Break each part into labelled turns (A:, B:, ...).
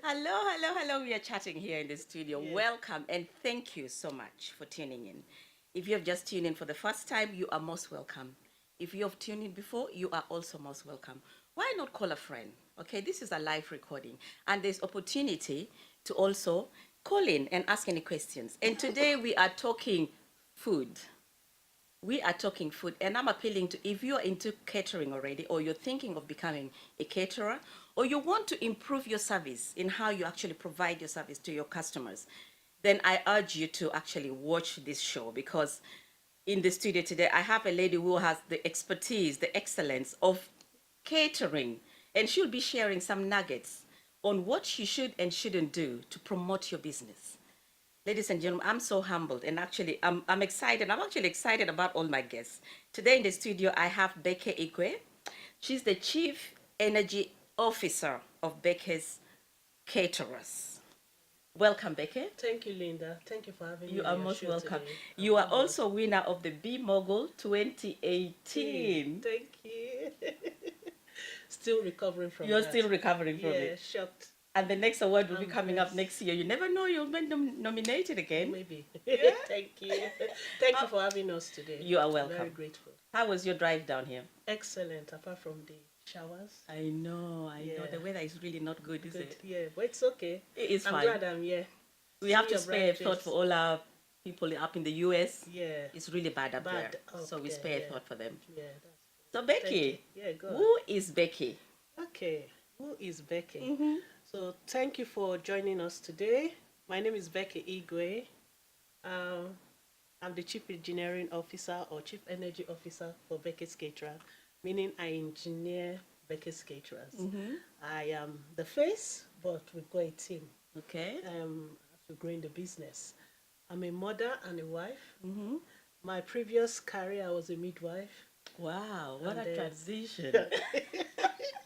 A: Hello, hello, hello. We are chatting here in the studio.
B: Yes.
A: Welcome and thank you so much for tuning in. If you have just tuned in for the first time, you are most welcome. If you have tuned in before, you are also most welcome. Why not call a friend? Okay, this is a live recording and there's opportunity to also call in and ask any questions. And today we are talking food. We are talking food, and I'm appealing to if you're into catering already, or you're thinking of becoming a caterer, or you want to improve your service in how you actually provide your service to your customers, then I urge you to actually watch this show because in the studio today, I have a lady who has the expertise, the excellence of catering, and she'll be sharing some nuggets on what you should and shouldn't do to promote your business. Ladies and gentlemen, I'm so humbled and actually I'm excited. I'm actually excited about all my guests. Today in the studio, I have Beke Igwe. She's the Chief Energy Officer of Bekes Caterers. Welcome, Beke.
B: Thank you, Linda. Thank you for having me
A: You
B: on
A: are
B: your
A: most
B: show
A: welcome.
B: today.
A: You are
B: I'm humbled.
A: also winner of the B Mogul 2018.
B: Thank you. Still recovering from
A: You're
B: that.
A: still recovering from
B: Yeah,
A: it.
B: shocked.
A: And the next award will be
B: I'm
A: coming up
B: blessed.
A: next year. You never know, you'll be nominated again.
B: Maybe.
A: Yeah?
B: Thank you. Thank you for having us today.
A: You are welcome.
B: Very grateful.
A: How was your drive down here?
B: Excellent, apart from the showers.
A: I know.
B: Yeah.
A: The weather is really not good, is it?
B: Yeah, but it's okay.
A: It is
B: I'm
A: fine.
B: glad I'm here.
A: We
B: See
A: have to
B: your
A: spare a
B: bright
A: thought
B: face.
A: for all our people up in the US.
B: Yeah.
A: It's really bad up
B: Bad
A: there.
B: up
A: So we
B: there,
A: spare a
B: yeah.
A: thought for them.
B: Yeah, that's
A: So
B: Thank you.
A: Becky,
B: Yeah, go on.
A: who is Becky?
B: Okay, who is Beke? So thank you for joining us today. My name is Beke Igwe. Um, I'm the Chief Engineering Officer or Chief Energy Officer for Bekes Caterers, meaning I engineer Bekes Caterers. I am the face, but we've got a team
A: Okay.
B: to grow in the business. I'm a mother and a wife. My previous career, I was a midwife.
A: Wow, what
B: And
A: a
B: then-
A: transition.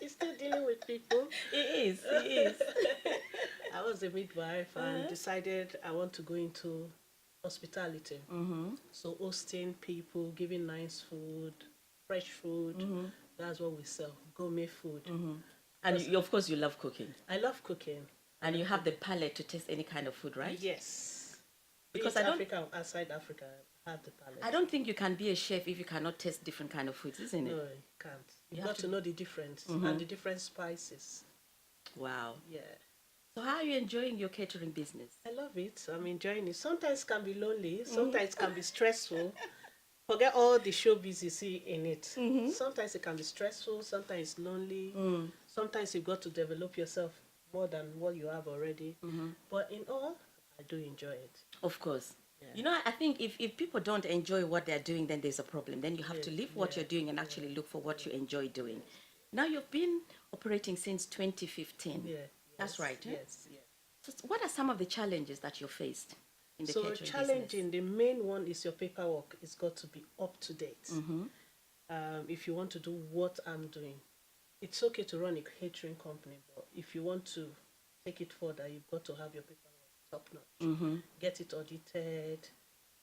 B: You're still dealing with people.
A: It is, it is.
B: I was a midwife and decided I want to go into hospitality. So hosting people, giving nice food, fresh food. That's what we sell, gourmet food.
A: And you, of course you love cooking.
B: I love cooking.
A: And you have the palate to taste any kind of food, right?
B: Yes.
A: Because
B: Be it
A: I don't
B: Africa or outside Africa, I have the palate.
A: I don't think you can be a chef if you cannot taste different kind of foods, isn't it?
B: No, you can't. You've
A: have
B: got
A: to-
B: to know the difference and the different spices.
A: Wow.
B: Yeah.
A: So how are you enjoying your catering business?
B: I love it. I'm enjoying it. Sometimes it can be lonely. Sometimes it can be stressful. Forget all the showbiz you see in it. Sometimes it can be stressful. Sometimes it's lonely. Sometimes you've got to develop yourself more than what you have already. But in all, I do enjoy it.
A: Of course.
B: Yeah.
A: You know, I think if people don't enjoy what they're doing, then there's a problem. Then you have to
B: Yeah,
A: leave what
B: yeah,
A: you're doing and actually look for what you enjoy doing. Now you've been operating since 2015.
B: Yeah.
A: That's
B: yes,
A: right, eh?
B: Yes. Yeah.
A: So what are some of the challenges that you faced in the
B: So
A: catering
B: challenging. The main one is your paperwork. It's got to be up to date. If you want to do what I'm doing, it's okay to run a catering company, but if you want to take it further, you've got to have your paperwork top notch. Get it audited,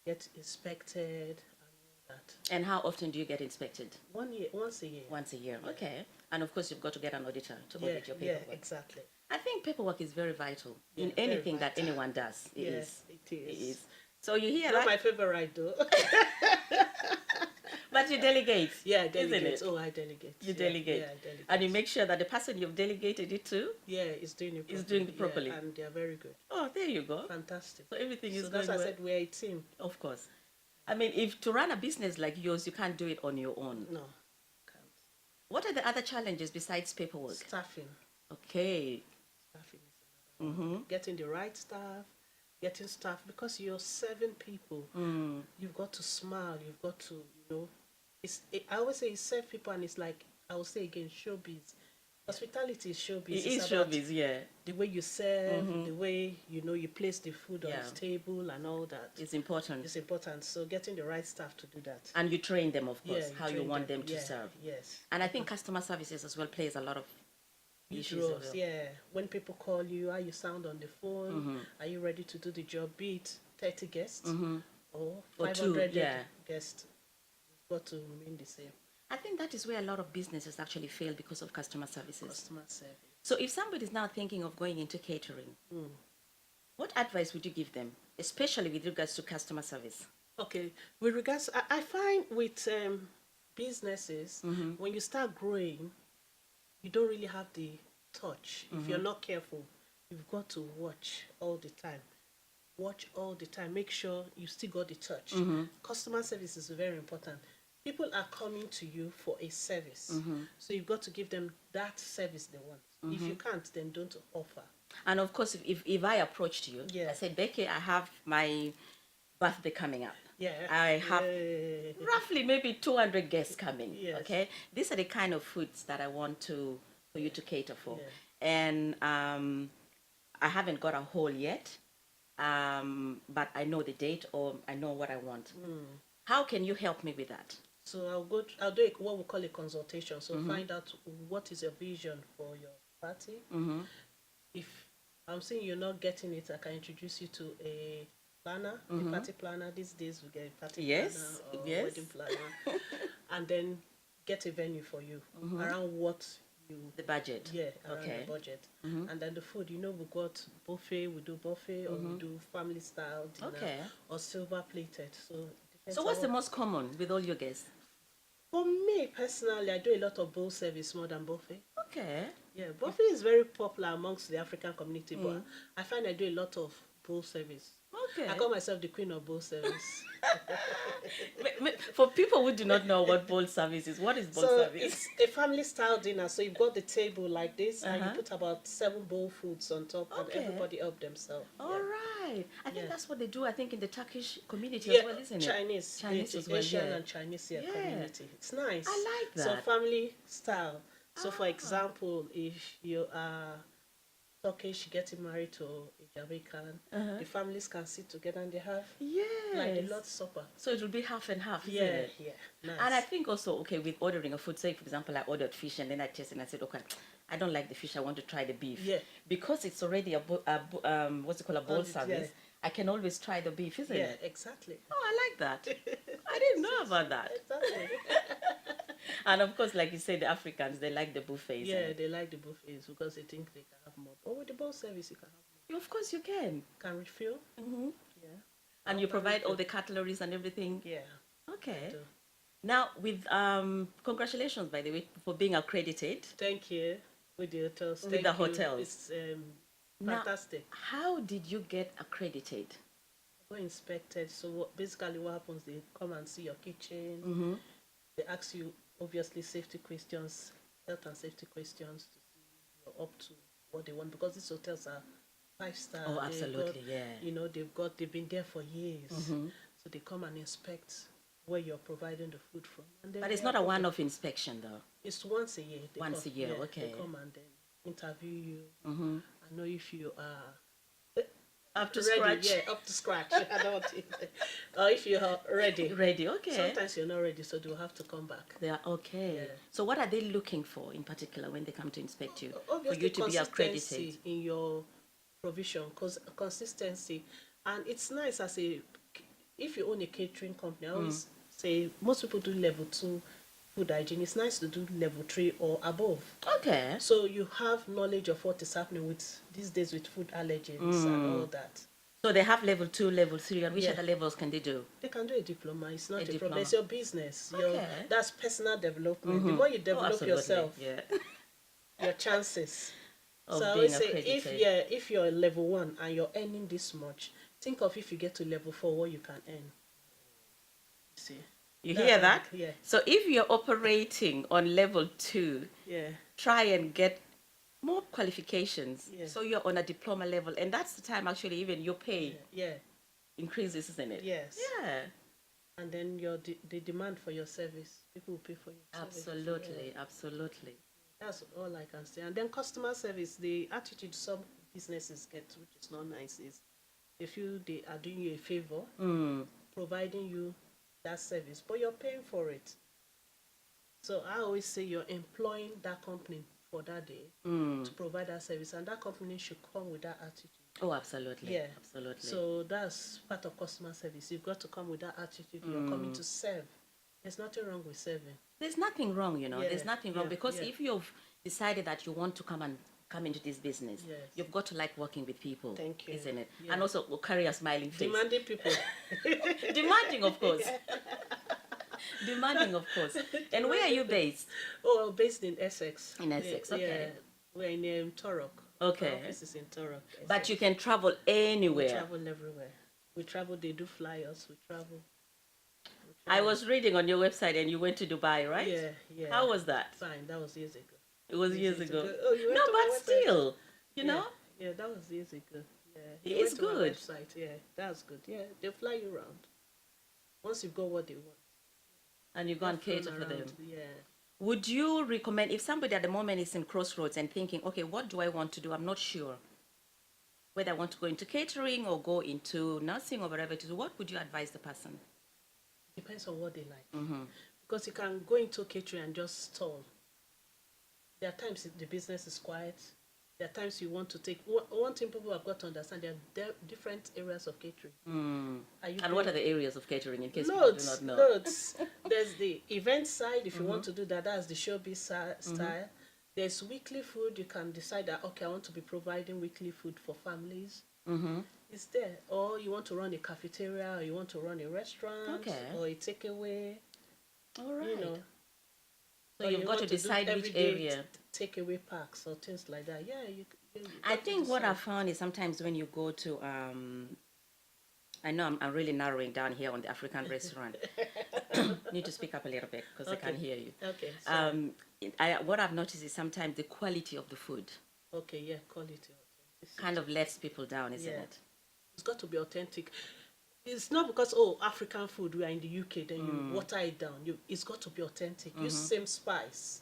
B: get inspected, and all that.
A: And how often do you get inspected?
B: Once a year.
A: Once a year. Okay. And of course, you've got to get an auditor to
B: Yeah,
A: audit your
B: yeah,
A: paperwork.
B: exactly.
A: I think paperwork is very vital in
B: Yeah, very
A: anything that
B: vital.
A: anyone does. It is.
B: Yes, it is.
A: It is. So you hear
B: Not
A: that?
B: my favorite though.
A: But you delegate.
B: Yeah, I
A: isn't
B: delegate.
A: it?
B: Oh, I delegate.
A: You
B: Yeah,
A: delegate.
B: Yeah, I delegate.
A: And you make sure that the person you've delegated it to
B: Yeah, it's doing it properly.
A: is doing it properly.
B: Yeah, and they're very good.
A: Oh, there you go.
B: Fantastic.
A: So everything is
B: So
A: going
B: that's why I
A: well.
B: said we're a team.
A: Of course. I mean, if to run a business like yours, you can't do it on your own.
B: No, can't.
A: What are the other challenges besides paperwork?
B: Staffing.
A: Okay.
B: Staffing is another one. Getting the right staff, getting staff, because you're serving people. You've got to smile. You've got to, I always say you serve people, and it's like, I will say again, showbiz. Hospitality is showbiz.
A: It
B: It's
A: is
B: about
A: showbiz, yeah.
B: the way you serve, the way, you place the food
A: Yeah.
B: on the table and all that.
A: It's important.
B: It's important. So getting the right staff to do that.
A: And you train them, of course,
B: Yeah,
A: how you
B: train
A: want them to
B: Yeah,
A: serve.
B: Yes.
A: And I think customer services as well plays a lot of issues.
B: Roles,
A: as well.
B: yeah. When people call you, how you sound on the phone, are you ready to do the job? Be it 30 guests or
A: Or
B: 500
A: two, yeah.
B: guests. You've got to remain the same.
A: I think that is where a lot of businesses actually fail because of customer services.
B: Customer service.
A: So if somebody is now thinking of going into catering, what advice would you give them, especially with regards to customer service?
B: Okay, with regards, I find with businesses, when you start growing, you don't really have the touch. If you're not careful, you've got to watch all the time. Watch all the time. Make sure you still got the touch. Customer service is very important. People are coming to you for a service. So you've got to give them that service they want. If you can't, then don't offer.
A: And of course, if I approached you,
B: Yeah.
A: I said, Beke, I have my birthday coming up.
B: Yeah.
A: I have roughly maybe 200 guests coming.
B: Yes.
A: Okay, these are the kind of foods that I want for you to cater for,
B: Yeah.
A: and I haven't got a hall yet, but I know the date or I know what I want. How can you help me with that?
B: So I'll do what we call a consultation. So find out what is your vision for your party. If I'm saying you're not getting it, I can introduce you to a planner, a party planner. These days we get a party planner or wedding planner, and then get a venue for you around what you
A: The budget.
B: Yeah, around the budget. And then the food, we got buffet. We do buffet or we do family style dinner or silver plated. So
A: So what's the most common with all your guests?
B: For me personally, I do a lot of bowl service more than buffet.
A: Okay.
B: Yeah, buffet is very popular amongst the African community, but I find I do a lot of bowl service.
A: Okay.
B: I call myself the queen of bowl service.
A: For people who do not know what bowl service is, what is bowl service?
B: It's a family style dinner. So you've got the table like this, and you put about 7 bowl foods on top, and everybody help themselves.
A: All right. I think that's what they do. I think in the Turkish community
B: Yeah,
A: as well, isn't it?
B: Chinese
A: as well.
B: Asian and Chinese community. It's nice.
A: I like that.
B: So family style. So for example, if you are Turkish getting married to a Jamaican, the families can sit together and they have like the Lord's Supper.
A: So it will be half and half, isn't
B: Yeah,
A: it?
B: yeah. Nice.
A: And I think also, okay, with ordering a food, say for example, I ordered fish and then I tasted and I said, okay, I don't like the fish, I want to try the beef.
B: Yeah.
A: Because it's already a bowl service, I can always try the beef, isn't it?
B: Yeah, exactly.
A: Oh, I like that. I didn't know about that.
B: Exactly.
A: And of course, like you said, the Africans, they like the buffets.
B: Yeah, they like the buffets because they think they can have more. But with the bowl service, you can have more.
A: Of course you can.
B: Can refill. Yeah.
A: And you provide all the cutleries and everything?
B: Yeah.
A: Okay. Now, with congratulations, by the way, for being accredited.
B: Thank you. With the hotels.
A: With the hotels.
B: It's fantastic.
A: Now, how did you get accredited?
B: Go inspected. So basically what happens, they come and see your kitchen. They ask you, obviously, safety questions, health and safety questions to see if you're up to what they want. Because these hotels are 5-star.
A: Oh, absolutely,
B: They've been there for years. So they come and inspect where you're providing the food from. And
A: But it's not a one-off inspection, though.
B: It's once a year.
A: Once a year, okay.
B: They come and then interview you. I know if you are
A: up to
B: ready,
A: scratch.
B: Yeah, up to scratch. I don't want it. Or if you're ready.
A: Ready, okay.
B: Sometimes you're not ready, so they'll have to come back.
A: They are okay. Yeah. So what are they looking for in particular when they come to inspect you?
B: Obviously,
A: for you to be accredited
B: in your provision, because consistency. And it's nice if you own a catering company, I always say most people do level 2 food hygiene. It's nice to do level 3 or above.
A: Okay.
B: So you have knowledge of what is happening with these days with food allergens and all that.
A: So they have level 2, level 3, and which other levels can they do?
B: They can do a diploma. It's not a problem. It's your business.
A: Okay.
B: That's personal development. The more you develop yourself, your chances.
A: Of
B: so I
A: being
B: always say,
A: accredited.
B: if you're level 1 and you're earning this much, think of if you get to level 4, what you can earn. See.
A: You hear that?
B: Yeah.
A: So if you're operating on level 2, try and get more qualifications.
B: Yeah.
A: So you're on a diploma level, and that's the time actually even your pay increases, isn't it?
B: Yes.
A: Yeah.
B: And then the demand for your service, people will pay for your service.
A: Absolutely, absolutely.
B: That's all I can say. And then customer service, the attitude some businesses get, which is not nice, is they feel they are doing you a favor, providing you that service, but you're paying for it. So I always say you're employing that company for that day to provide that service, and that company should come with that attitude.
A: Oh, absolutely.
B: Yeah,
A: absolutely.
B: So that's part of customer service. You've got to come with that attitude. You're coming to serve. There's nothing wrong with serving.
A: There's nothing wrong, there's nothing wrong, because
B: yeah.
A: if you've decided that you want to come and come into this business,
B: Yes.
A: you've got to like working with people.
B: Thank you.
A: Isn't it?
B: Yeah.
A: And also carry a smiling face.
B: Demanding people.
A: Demanding, of course. Demanding, of course. And where are you based?
B: Oh, I'm based in Essex.
A: In Essex, okay.
B: Yeah, we're in Thurrock.
A: Okay.
B: Our office is in Thurrock.
A: But you can travel anywhere.
B: We travel everywhere. We travel, they do fly us, we travel.
A: I was reading on your website and you went to Dubai, right?
B: Yeah, yeah.
A: How was that?
B: Fine, that was years ago.
A: It was years ago.
B: Oh, you went
A: No,
B: to my
A: but
B: website?
A: still, you know?
B: Yeah, that was years ago. Yeah.
A: It
B: You
A: is
B: went to my
A: good.
B: website. Yeah, that's good. Yeah, they fly you around. Once you've got what they want.
A: And you go and
B: They're
A: cater
B: flown
A: for them.
B: around, Yeah.
A: Would you recommend, if somebody at the moment is in crossroads and thinking, okay, what do I want to do? I'm not sure whether I want to go into catering or go into nursing or whatever it is, what would you advise the person?
B: Depends on what they like.
A: Mm-hmm.
B: Because you can go into catering and just stall. There are times the business is quiet. There are times you want to take. One thing people have got to understand, there are different areas of catering.
A: And what are the areas of catering in case
B: Loads,
A: people do not know?
B: loads. There's the event side, if you want to do that, that's the showbiz style. There's weekly food. You can decide that, okay, I want to be providing weekly food for families. It's there. Or you want to run a cafeteria, or you want to run a restaurant, or a takeaway.
A: All right.
B: You know.
A: So
B: Or
A: you've
B: you
A: got
B: want
A: to
B: do
A: decide which
B: everyday
A: area.
B: Takeaway packs or things like that. Yeah, you
A: I
B: got to
A: think what I
B: decide.
A: found is sometimes when you go to, I know I'm really narrowing down here on the African restaurant. Need to speak up a little bit because I can't hear you.
B: Okay. Sorry.
A: What I've noticed is sometimes the quality of the food
B: Okay, yeah, quality.
A: kind of lets people down, isn't
B: Yeah.
A: it?
B: It's got to be authentic. It's not because African food, we are in the UK, then you water it down. It's got to be authentic. Use same spice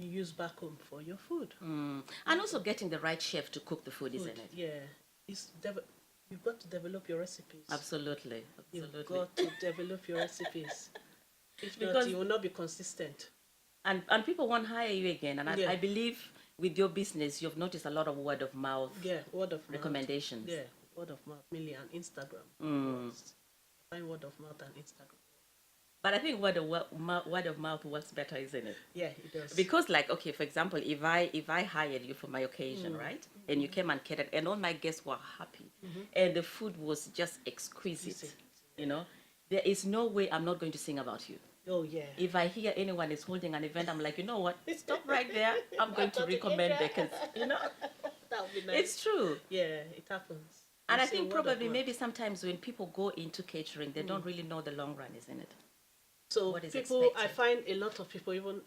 B: you use back home for your food.
A: And also getting the right chef to cook the food, isn't it?
B: Yeah, you've got to develop your recipes.
A: Absolutely.
B: You've got to develop your recipes. If
A: Because-
B: not, you will not be consistent.
A: And people won't hire you again. And I believe with your business, you've noticed a lot of word of mouth
B: Yeah, word of mouth.
A: recommendations.
B: Yeah, word of mouth, mainly on Instagram. Find word of mouth on Instagram.
A: But I think word of mouth works better, isn't it?
B: Yeah, it does.
A: Because, like, okay, for example, if I hired you for my occasion, right, and you came and catered, and all my guests were happy, and the food was just exquisite, you know, there is no way I'm not going to sing about you.
B: Oh, yeah.
A: If I hear anyone is holding an event, I'm like, you know what? Stop right there. I'm going to recommend Bekes. You know,
B: That would be nice.
A: it's true.
B: Yeah, it happens.
A: And
B: You
A: I
B: see
A: think
B: word of
A: probably
B: mouth.
A: maybe sometimes when people go into catering, they don't really know the long run, isn't it?
B: So
A: what is
B: people, I
A: expected.
B: find a lot of people, even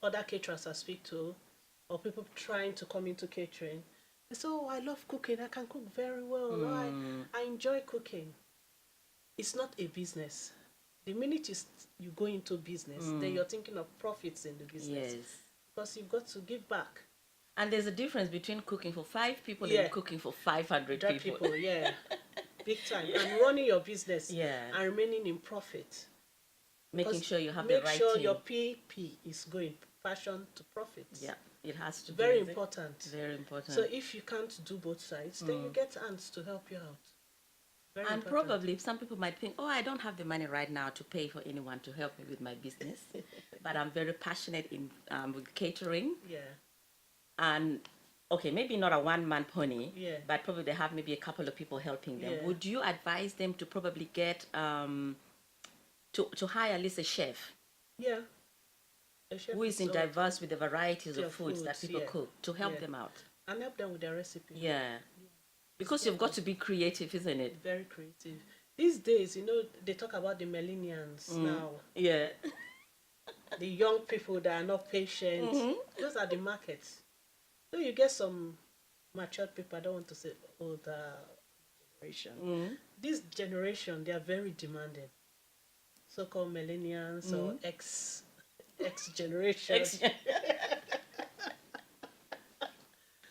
B: other caterers I speak to, or people trying to come into catering, they say, oh, I love cooking. I can cook very well. I enjoy cooking. It's not a business. The minute you go into business, then you're thinking of profits in the business.
A: Yes.
B: Because you've got to give back.
A: And there's a difference between cooking for 5 people
B: Yeah.
A: and cooking for 500
B: That
A: people.
B: yeah. Big time. And running your business
A: Yeah.
B: and remaining in profit.
A: Making
B: Because
A: sure you have the right
B: Make sure
A: team.
B: your PP is going passion to profits.
A: Yeah, it has to
B: Very
A: be. is it?
B: important.
A: Very important.
B: So if you can't do both sides, then you get hands to help you out. Very
A: and
B: important.
A: probably some people might think, oh, I don't have the money right now to pay for anyone to help me with my business, but I'm very passionate in with catering.
B: Yeah.
A: And okay, maybe not a one-man pony,
B: Yeah.
A: but probably they have maybe a couple of people helping them.
B: Yeah.
A: Would you advise them to probably get to hire at least a chef
B: Yeah. A chef
A: who is in
B: all-
A: diverse with the varieties
B: Yeah,
A: of foods that
B: foods,
A: people
B: yeah.
A: cook to help
B: Yeah.
A: them out?
B: and help them with their recipe.
A: Yeah. Because you've got to be creative, isn't it?
B: Very creative. These days, they talk about the millennials now.
A: Yeah.
B: The young people that are not patient. Those are the markets. So you get some matured people, I don't want to say older generation. This generation, they are very demanding. So-called millennials or X generation.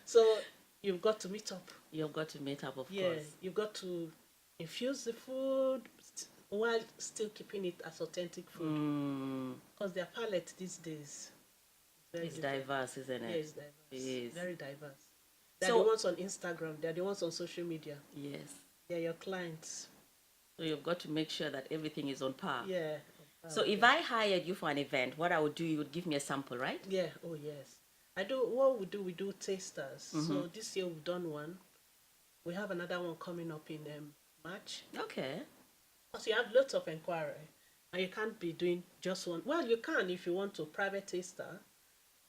B: So you've got to meet up.
A: You've got to meet up, of
B: Yeah,
A: course.
B: you've got to infuse the food while still keeping it as authentic food. Because their palate these days is very
A: It's
B: different.
A: diverse, isn't it?
B: Yeah, it's diverse.
A: It is.
B: Very diverse. They're
A: So-
B: the ones on Instagram. They're the ones on social media.
A: Yes.
B: They're your clients.
A: So you've got to make sure that everything is on par.
B: Yeah.
A: So if I hired you for an event, what I would do, you would give me a sample, right?
B: Yeah. Oh, yes. We do tasters. So this year we've done one. We have another one coming up in March.
A: Okay.
B: Because you have lots of inquiry, and you can't be doing just one. Well, you can if you want to private taster,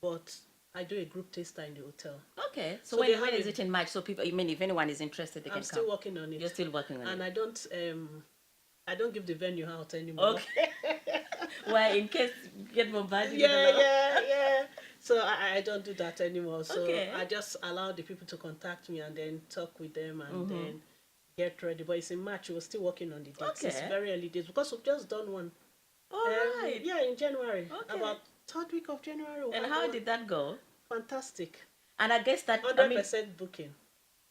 B: but I do a group taster in the hotel.
A: Okay. So when is it in March? So people, I mean, if anyone is interested, they can come.
B: I'm still working on it.
A: You're still working on it.
B: And I don't give the venue out anymore.
A: Okay. Why? In case you get bombarded?
B: Yeah. So I don't do that anymore. So
A: Okay.
B: I just allow the people to contact me and then talk with them and then get ready. But it's in March. We're still working on the dates.
A: Okay.
B: It's very early days because we've just done one.
A: All right.
B: Yeah, in January.
A: Okay.
B: About third week of January.
A: And how did that go?
B: Fantastic.
A: And I guess that
B: 100% booking.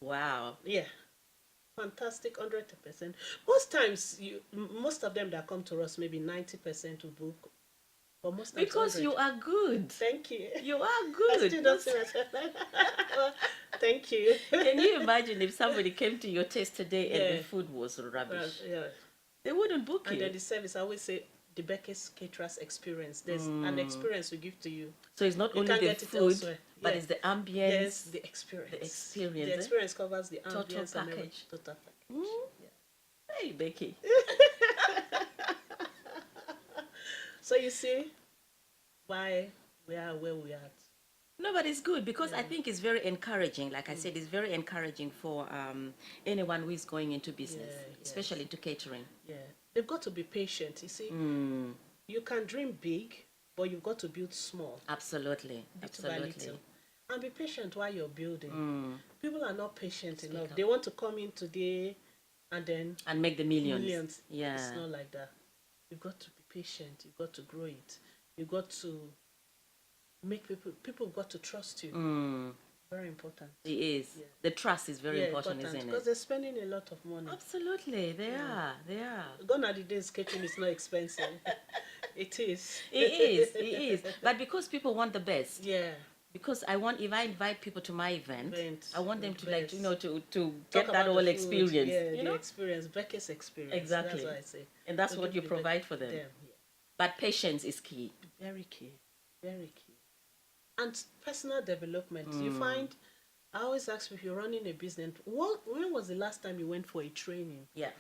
A: Wow.
B: Yeah. Fantastic, 100%. Most of them that come to us, maybe 90% will book. But most times
A: because
B: 100.
A: you are good.
B: Thank you.
A: You are
B: I
A: good.
B: still don't see myself. Thank you.
A: Can you imagine if somebody came to your taste today and the food was rubbish?
B: Yeah.
A: They wouldn't book
B: And
A: you.
B: then the service, I always say, the Bekes Caterers experience. There's an experience we give to you.
A: So it's not only the food, but it's the ambience.
B: Yes, the experience.
A: The experience.
B: The experience covers the
A: Total
B: ambience and
A: package.
B: Total package. Yeah.
A: Hey, Beke.
B: So you see why we are where we are.
A: No, but it's good because I think it's very encouraging. Like I said, it's very encouraging for anyone who is going into business, especially into catering.
B: Yeah, they've got to be patient. You see, you can dream big, but you've got to build small.
A: Absolutely, absolutely.
B: And be patient while you're building. People are not patient enough. They want to come in today and
A: make the millions. Yeah,
B: it's not like that. You've got to be patient. You've got to grow it. You've got to make people got to trust you. Very important.
A: It is. Yeah. The trust is very important, isn't it?
B: Because they're spending a lot of money.
A: Absolutely, they are.
B: Gone are the days catering is not expensive. It is.
A: It is. But because people want the best.
B: Yeah.
A: Because if I invite people to my event, I want them to
B: best.
A: to get that whole experience.
B: Yeah, the experience, Bekes experience.
A: Exactly.
B: That's what I say.
A: And that's what you provide for them. But patience is key.
B: Very key. Very key. And personal development. You find, I always ask if you're running a business, when was the last time you went for a training?
A: Yeah.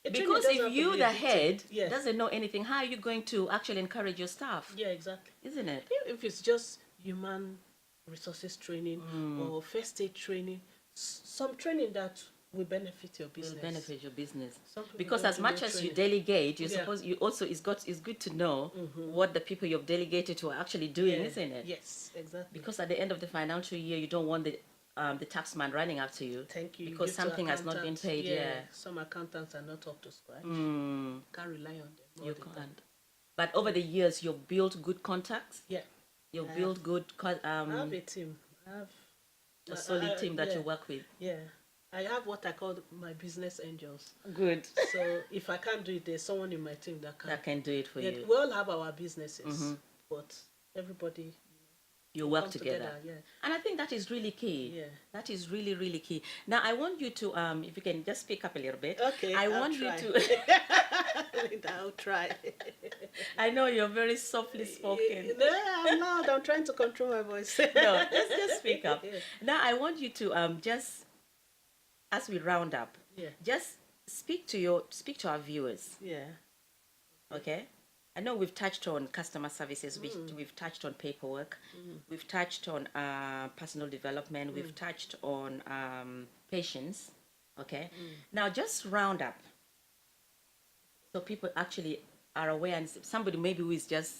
A: Because if you, the head, doesn't know anything, how are you going to actually encourage your staff?
B: Yeah, exactly.
A: Isn't it?
B: If it's just human resources training or first aid training, some training that will benefit your business.
A: Will benefit your business. Because as much as you delegate, you suppose you also it's good to know what the people you've delegated to are actually doing, isn't it?
B: Yes, exactly.
A: Because at the end of the financial year, you don't want the taxman running after you.
B: Thank you.
A: Because something has not been paid. Yeah.
B: Some accountants are not up to scratch. Can't rely on them.
A: You can't. But over the years, you've built good contacts.
B: Yeah. You've
A: built good.
B: I have a team. I have
A: a solid team that you work with.
B: Yeah. I have what I call my business angels.
A: Good.
B: So if I can't do it, there's someone in my team that can
A: do it for you.
B: We all have our businesses, but everybody.
A: You work together. And I think that is really key.
B: Yeah.
A: That is really, really key. Now, I want you to, if you can just speak up a little bit.
B: Okay,
A: I'll
B: try.
A: you to...
B: I'll try.
A: I know you're very softly spoken.
B: No, I'm loud. I'm trying to control my voice.
A: No, let's just speak up. Now, I want you to just, as we round up, just speak to our viewers.
B: Yeah.
A: Okay? I know we've touched on customer services, we've touched on paperwork, we've touched on personal development, we've touched on patience, okay? Now just round up so people actually are aware, and somebody maybe who is just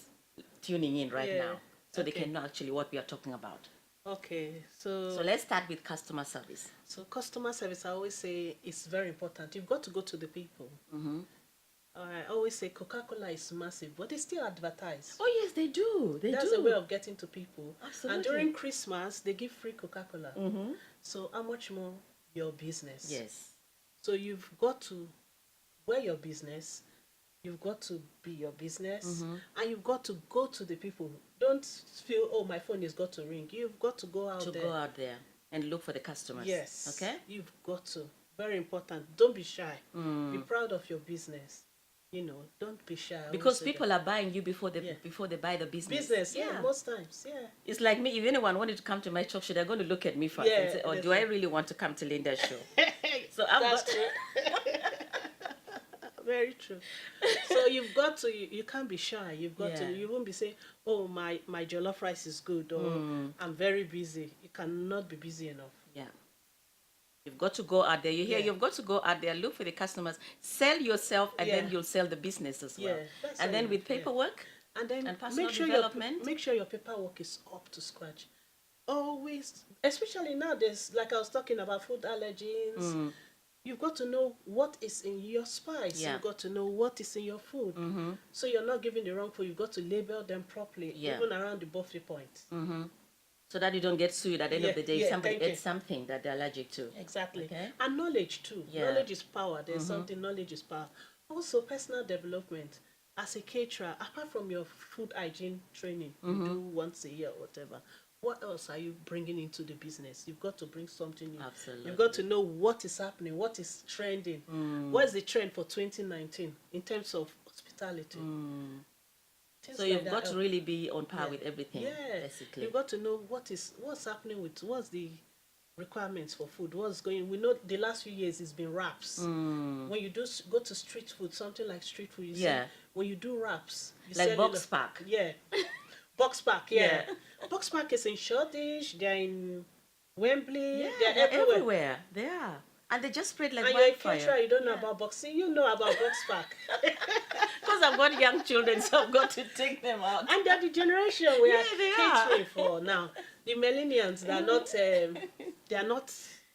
A: tuning in right now, so they can know actually what we are talking about.
B: Okay, so
A: let's start with customer service.
B: So customer service, I always say, is very important. You've got to go to the people. I always say Coca-Cola is massive, but they still advertise.
A: Oh, yes, they do.
B: That's a way of getting to people.
A: Absolutely.
B: And during Christmas, they give free Coca-Cola. So how much more your business?
A: Yes.
B: So you've got to wear your business, you've got to be your business, and you've got to go to the people. Don't feel, oh, my phone has got to ring. You've got to go out there.
A: Go out there and look for the customers.
B: Yes.
A: Okay?
B: You've got to. Very important. Don't be shy. Be proud of your business. don't be shy. I always
A: Because
B: say
A: people
B: that.
A: are buying you before they buy the business.
B: Business, yeah, most times, yeah.
A: It's like me. If anyone wanted to come to my talk show, they're going to look at me first and say, "Oh, do I really want to come to Linda's show?" So
B: That's true. Very true. So you've got to, you can't be shy. You've got to, you won't be saying, oh, my jollof rice is good, or I'm very busy. You cannot be busy enough.
A: Yeah. You've got to go out there. You hear? You've got to go out there, look for the customers, sell yourself, and then you'll sell the business as well. And then with paperwork
B: and then
A: personal development.
B: make sure your paperwork is up to scratch. Always, especially nowadays, like I was talking about food allergens. You've got to know what is in your spice. You've got to know what is in your food. So you're not giving the wrong food. You've got to label them properly, even around the buffet point.
A: So that you don't get sued at the end of the day if somebody ate something that they're allergic to.
B: Exactly. Okay. And knowledge too. Knowledge is power. There's something, knowledge is power. Also, personal development. As a caterer, apart from your food hygiene training you do once a year or whatever, what else are you bringing into the business? You've got to bring something new.
A: Absolutely.
B: You've got to know what is happening, what is trending. What is the trend for 2019 in terms of hospitality?
A: So you've got to really be on par with everything, basically.
B: You've got to know what's happening with, what's the requirements for food, what's going. We know the last few years it's been wraps. When you go to street food, something like street food, you see, when you do wraps, you
A: like box pack.
B: Box pack, Box pack is in Shoreditch, they're in Wembley, they're everywhere.
A: They are. And they just spread like
B: and
A: wildfire.
B: And you're a caterer, you don't know about boxing, you know about box pack.
A: Because I've got young children, so I've got to take them out.
B: And they're the generation we are catering for now. The millennials, they're not, they are not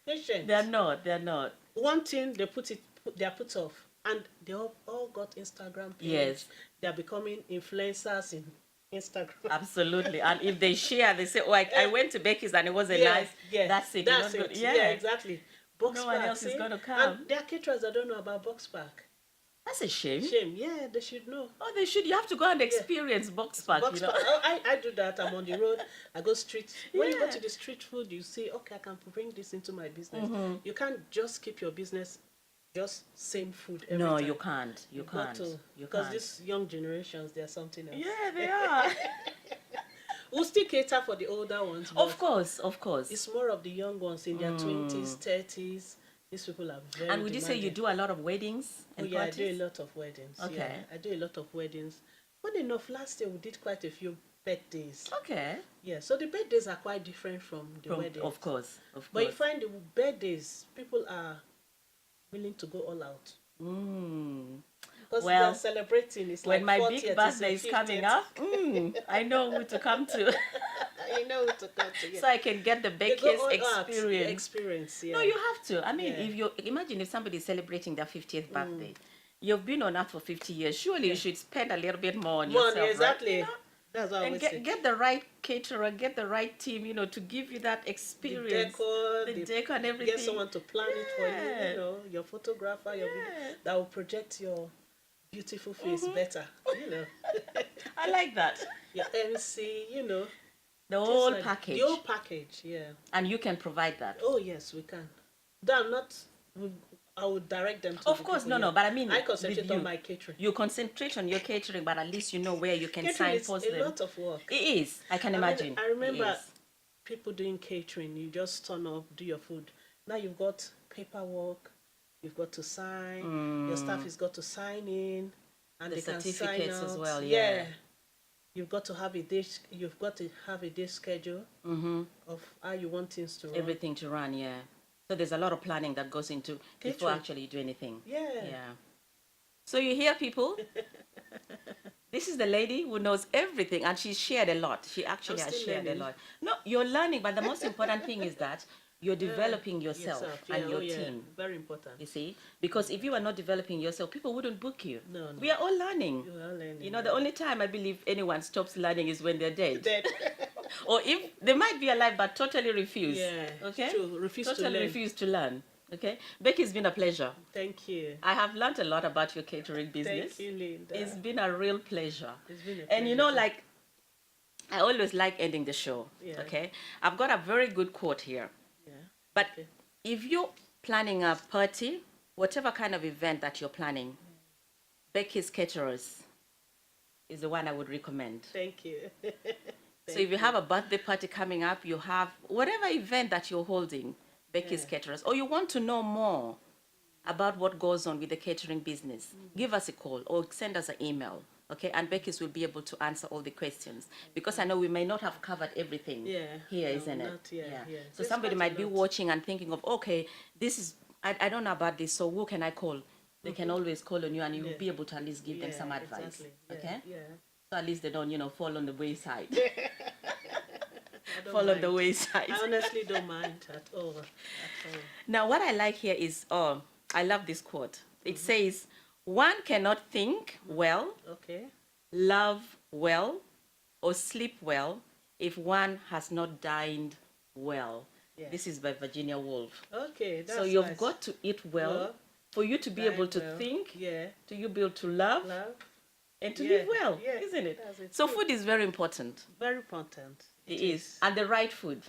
B: patient.
A: They're not.
B: One thing, they're put off. And they all got Instagram page.
A: Yes.
B: They're becoming influencers in Instagram.
A: Absolutely. And if they share, they say, oh, I went to Beke's and it was a nice, that's it.
B: That's it. Yeah, exactly. Box
A: no
B: pack,
A: one else is going to come.
B: And there are caterers that don't know about box pack.
A: That's a shame.
B: Yeah, they should know.
A: Oh, they should. You have to go and experience box pack.
B: Box pack. I do that. I'm on the road. I go street. When you go to the street food, you say, okay, I can bring this into my business. You can't just keep your business just same food every time.
A: You can't. You can't.
B: Because these young generations, they're something else.
A: Yeah, they are.
B: We'll still cater for the older ones.
A: Of course.
B: It's more of the young ones in their 20s, 30s. These people are very
A: And would you say you do a lot of weddings and parties?
B: I do a lot of weddings.
A: Okay.
B: Yeah, I do a lot of weddings. Funny enough, last year we did quite a few birthdays.
A: Okay.
B: Yeah, so the birthdays are quite different from the weddings.
A: Of course.
B: But you find the birthdays, people are willing to go all out. Because they're celebrating. It's
A: when
B: like
A: my big birthday is coming up, I know who to come to.
B: You know who to come to. Yeah.
A: So I can get the Bekes
B: experience. Yeah.
A: No, you have to. I mean, if you imagine if somebody is celebrating their 50th birthday, you've been on earth for 50 years. Surely you should spend a little bit more on yourself.
B: Exactly.
A: Right? You know?
B: That's what I would say.
A: Get the right caterer, get the right team, to give you that experience. The decor and everything.
B: Get someone to plan it for you, your photographer, your video, that will project your beautiful face better,
A: I like that.
B: Your MC,
A: The whole package.
B: The whole package, yeah.
A: And you can provide that.
B: Oh, yes, we can. I would direct them to.
A: Of course, but I mean,
B: I concentrate on my catering.
A: You concentrate on your catering, but at least you know where you can signpost them.
B: It's a lot of work.
A: It is. I can imagine.
B: I remember people doing catering. You just turn up, do your food. Now you've got paperwork. You've got to sign. Your staff has got to sign in, and they can sign out
A: as well.
B: Yeah. You've got to have a day. You've got to have a day schedule of how you want things to run.
A: Everything to run, yeah. So there's a lot of planning that goes into before actually you do anything. Yeah. So you hear, people. This is the lady who knows everything, and she's shared a lot. She actually has shared a lot. No, you're learning, but the most important thing is that you're developing yourself and your team.
B: Very important.
A: You see? Because if you are not developing yourself, people wouldn't book you.
B: No.
A: We are all learning.
B: We are learning.
A: The only time I believe anyone stops learning is when they're dead. Or if they might be alive but totally refuse.
B: Yeah.
A: Okay?
B: True.
A: Refuse to learn. Okay? Becky, it's been a pleasure.
B: Thank you.
A: I have learned a lot about your catering business.
B: Thank you, Linda.
A: It's been a real pleasure.
B: It's been a pleasure.
A: And I always like ending the show. Yeah. Okay? I've got a very good quote here. But if you're planning a party, whatever kind of event that you're planning, Bekes Caterers is the one I would recommend.
B: Thank you.
A: So if you have a birthday party coming up, you have whatever event that you're holding, Bekes Caterers, or you want to know more about what goes on with the catering business, give us a call or send us an email, okay? And Bekes will be able to answer all the questions, because I know we may not have covered everything here,
B: no,
A: isn't it?
B: not yet, yeah.
A: So
B: There's
A: somebody
B: quite a
A: might be
B: lot.
A: watching and thinking of, okay, this is, I don't know about this, so who can I call? They can always call on you, and you will be able to at least give them some advice,
B: exactly.
A: okay?
B: Yeah.
A: So at least they don't, fall on the wayside.
B: I don't
A: Fall on the
B: mind.
A: wayside.
B: I honestly don't mind at all.
A: Now, what I like here is, I love this quote. It says, one cannot think well,
B: Okay.
A: love well, or sleep well if one has not dined well.
B: Yeah.
A: This is by Virginia Woolf.
B: Okay, that's
A: So you've
B: nice.
A: got to eat well,
B: Well,
A: for you to be
B: dine
A: able to
B: well.
A: think,
B: Yeah.
A: to you be able to love,
B: Love.
A: and to
B: Yeah,
A: live well,
B: yeah,
A: isn't it?
B: that's it.
A: So
B: True.
A: food is very important.
B: Very important.
A: It is. And the right food.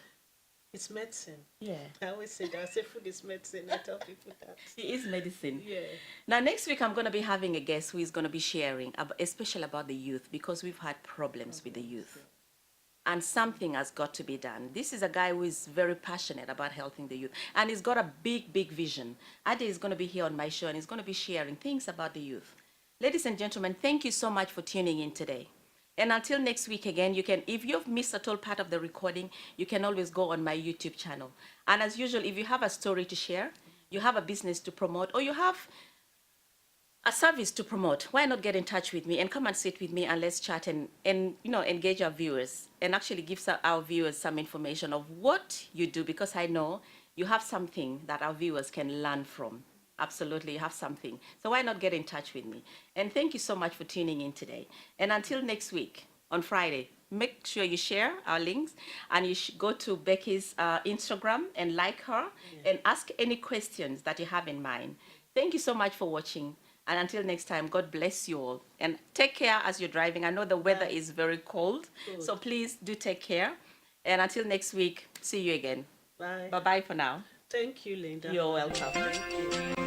B: It's medicine.
A: Yeah.
B: I always say that. I say food is medicine. I tell people that.
A: It is medicine.
B: Yeah.
A: Now, next week, I'm going to be having a guest who is going to be sharing, especially about the youth, because we've had problems with the youth. And something has got to be done. This is a guy who is very passionate about helping the youth. And he's got a big, big vision. Ade is going to be here on my show, and he's going to be sharing things about the youth. Ladies and gentlemen, thank you so much for tuning in today. And until next week again, you can, if you've missed at all part of the recording, you can always go on my YouTube channel. And as usual, if you have a story to share, you have a business to promote, or you have a service to promote, why not get in touch with me and come and sit with me, and let's chat and engage our viewers and actually give our viewers some information of what you do, because I know you have something that our viewers can learn from. Absolutely, you have something. So why not get in touch with me? And thank you so much for tuning in today. And until next week on Friday, make sure you share our links, and you should go to Becky's Instagram and like her and ask any questions that you have in mind. Thank you so much for watching. And until next time, God bless you all. And take care as you're driving. I know the weather is very cold, so please do take care. And until next week, see you again.
B: Bye.
A: Bye-bye for now.
B: Thank you, Linda.
A: You're welcome.
B: Thank you.